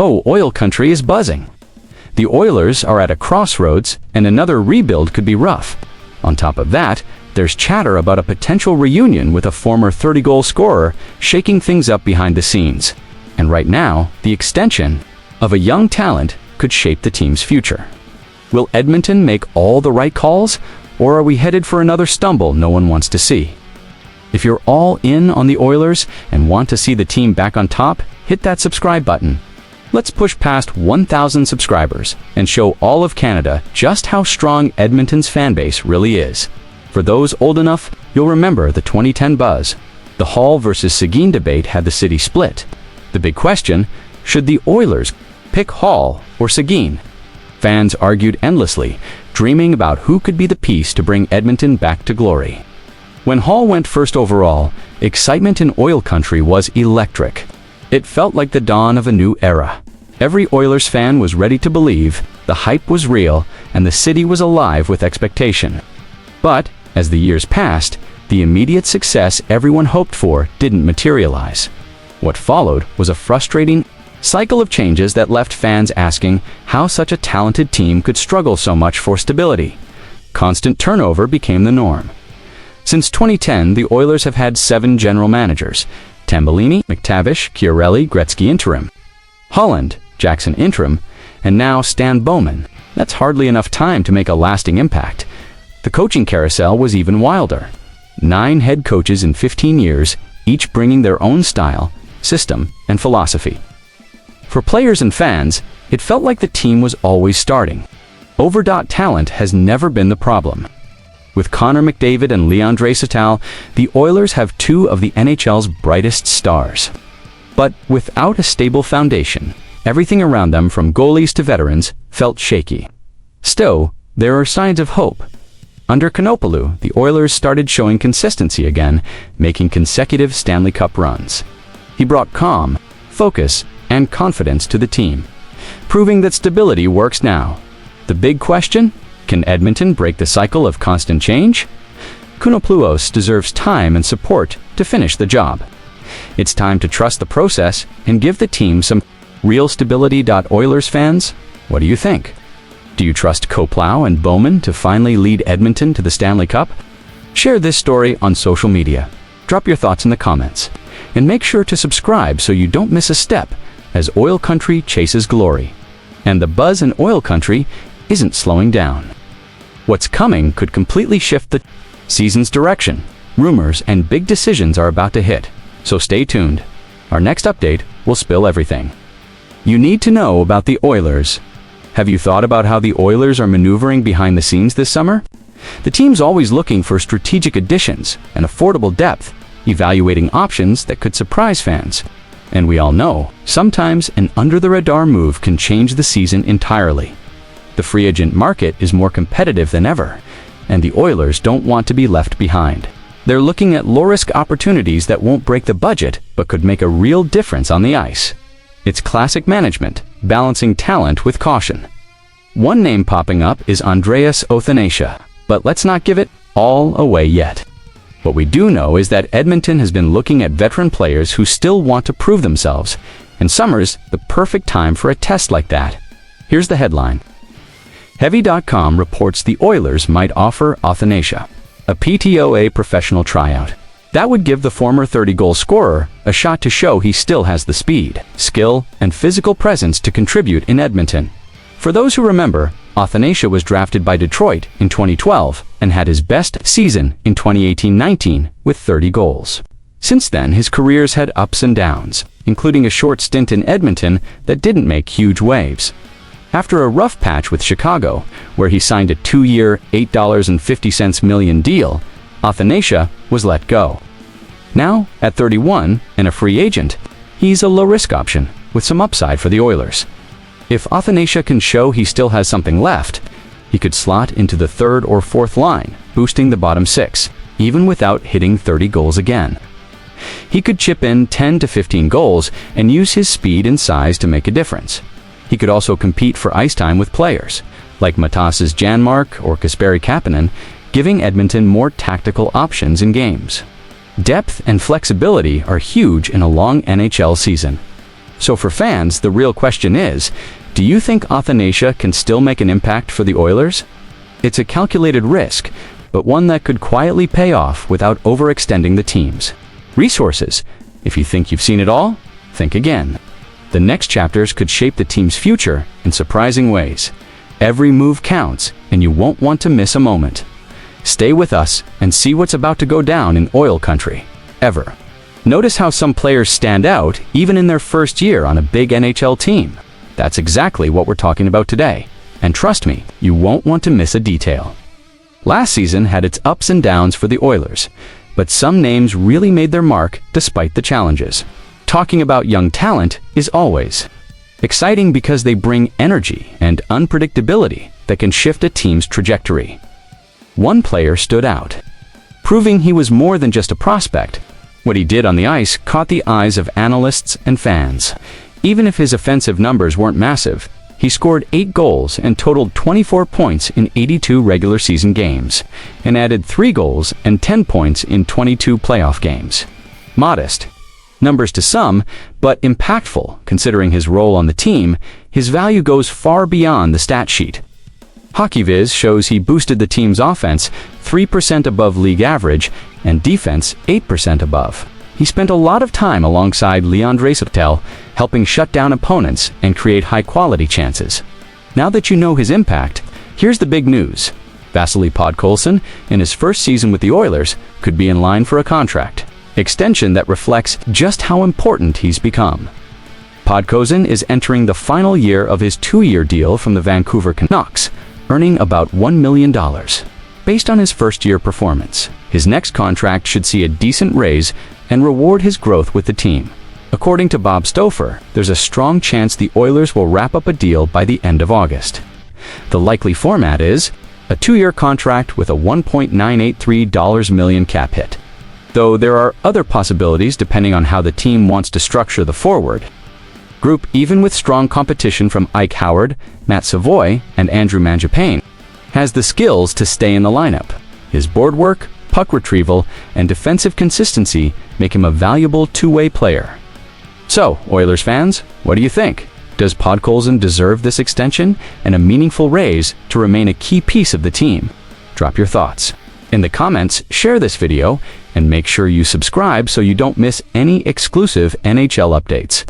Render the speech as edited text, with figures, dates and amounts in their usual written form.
Oh, oil country is buzzing. The Oilers are at a crossroads, and another rebuild could be rough. On top of that, there's chatter about a potential reunion with a former 30-goal scorer, shaking things up behind the scenes. And right now, the extension of a young talent could shape the team's future. Will Edmonton make all the right calls, or are we headed for another stumble no one wants to see? If you're all in on the Oilers and want to see the team back on top, hit that subscribe button. Let's push past 1,000 subscribers and show all of Canada just how strong Edmonton's fan base really is. For those old enough, you'll remember the 2010 buzz. The Hall versus Seguin debate had the city split. The big question, should the Oilers pick Hall or Seguin? Fans argued endlessly, dreaming about who could be the piece to bring Edmonton back to glory. When Hall went first overall, excitement in oil country was electric. It felt like the dawn of a new era. Every Oilers fan was ready to believe, the hype was real, and the city was alive with expectation. But, as the years passed, the immediate success everyone hoped for didn't materialize. What followed was a frustrating cycle of changes that left fans asking how such a talented team could struggle so much for stability. Constant turnover became the norm. Since 2010, the Oilers have had 7 general managers: Tambellini, McTavish, Chiarelli, Gretzky interim, Holland, Jackson interim, and now Stan Bowman. That's hardly enough time to make a lasting impact. The coaching carousel was even wilder. 9 head coaches in 15 years, each bringing their own style, system, and philosophy. For players and fans, it felt like the team was always starting. Overdot talent has never been the problem. With Connor McDavid and Leon Draisaitl, the Oilers have 2 of the NHL's brightest stars. But without a stable foundation, everything around them, from goalies to veterans, felt shaky. Still, there are signs of hope. Under Konopoulou, the Oilers started showing consistency again, making consecutive Stanley Cup runs. He brought calm, focus, and confidence to the team, proving that stability works now. The big question? Can Edmonton break the cycle of constant change? Konopoulou deserves time and support to finish the job. It's time to trust the process and give the team some real stability. Oilers fans, what do you think? Do you trust Koplow and Bowman to finally lead Edmonton to the Stanley Cup? Share this story on social media. Drop your thoughts in the comments. And make sure to subscribe so you don't miss a step as oil country chases glory. And the buzz in oil country isn't slowing down. What's coming could completely shift the season's direction. Rumors and big decisions are about to hit, so stay tuned. Our next update will spill everything you need to know about the Oilers. Have you thought about how the Oilers are maneuvering behind the scenes this summer? The team's always looking for strategic additions and affordable depth, evaluating options that could surprise fans. And we all know, sometimes an under-the-radar move can change the season entirely. The free agent market is more competitive than ever, and the Oilers don't want to be left behind. They're looking at low-risk opportunities that won't break the budget, but could make a real difference on the ice. It's classic management, balancing talent with caution. One name popping up is Andreas Othanasha, but let's not give it all away yet. What we do know is that Edmonton has been looking at veteran players who still want to prove themselves, and summer's the perfect time for a test like that. Here's the headline. Heavy.com reports the Oilers might offer Othanasha a PTOA professional tryout. That would give the former 30-goal scorer a shot to show he still has the speed, skill, and physical presence to contribute in Edmonton. For those who remember, Othanasha was drafted by Detroit in 2012 and had his best season in 2018-19 with 30 goals. Since then, his career's had ups and downs, including a short stint in Edmonton that didn't make huge waves. After a rough patch with Chicago, where he signed a 2-year, $8.50 million deal, Othanasha was let go. Now, at 31 and a free agent, he's a low-risk option with some upside for the Oilers. If Othanasha can show he still has something left, he could slot into the 3rd or 4th line, boosting the bottom 6, even without hitting 30 goals again. He could chip in 10 to 15 goals and use his speed and size to make a difference. He could also compete for ice time with players, like Matas's Janmark or Kasperi Kapanen, giving Edmonton more tactical options in games. Depth and flexibility are huge in a long NHL season. So for fans, the real question is, do you think Athanasiou can still make an impact for the Oilers? It's a calculated risk, but one that could quietly pay off without overextending the teams. Resources. If you think you've seen it all, think again. The next chapters could shape the team's future in surprising ways. Every move counts, and you won't want to miss a moment. Stay with us and see what's about to go down in oil country. Ever. Notice how some players stand out even in their first year on a big NHL team. That's exactly what we're talking about today. And trust me, you won't want to miss a detail. Last season had its ups and downs for the Oilers, but some names really made their mark despite the challenges. Talking about young talent is always exciting because they bring energy and unpredictability that can shift a team's trajectory. One player stood out, proving he was more than just a prospect. What he did on the ice caught the eyes of analysts and fans. Even if his offensive numbers weren't massive, he scored 8 goals and totaled 24 points in 82 regular season games, and added 3 goals and 10 points in 22 playoff games. Modest numbers to some, but impactful considering his role on the team. His value goes far beyond the stat sheet. HockeyViz shows he boosted the team's offense 3% above league average and defense 8% above. He spent a lot of time alongside Leon Draisaitl, helping shut down opponents and create high-quality chances. Now that you know his impact, here's the big news. Vasily Podkolzin, in his first season with the Oilers, could be in line for a contract extension that reflects just how important he's become. Podkolzin is entering the final year of his 2-year deal from the Vancouver Canucks, earning about $1 million. Based on his first-year performance, his next contract should see a decent raise and reward his growth with the team. According to Bob Stouffer, there's a strong chance the Oilers will wrap up a deal by the end of August. The likely format is a 2-year contract with a $1.983 million cap hit, though there are other possibilities depending on how the team wants to structure the forward group. Even with strong competition from Ike Howard, Matt Savoy, and Andrew Mangiapane, has the skills to stay in the lineup. His board work, puck retrieval, and defensive consistency make him a valuable two-way player. So, Oilers fans, what do you think? Does Podkolzin deserve this extension and a meaningful raise to remain a key piece of the team? Drop your thoughts in the comments, share this video, and make sure you subscribe so you don't miss any exclusive NHL updates.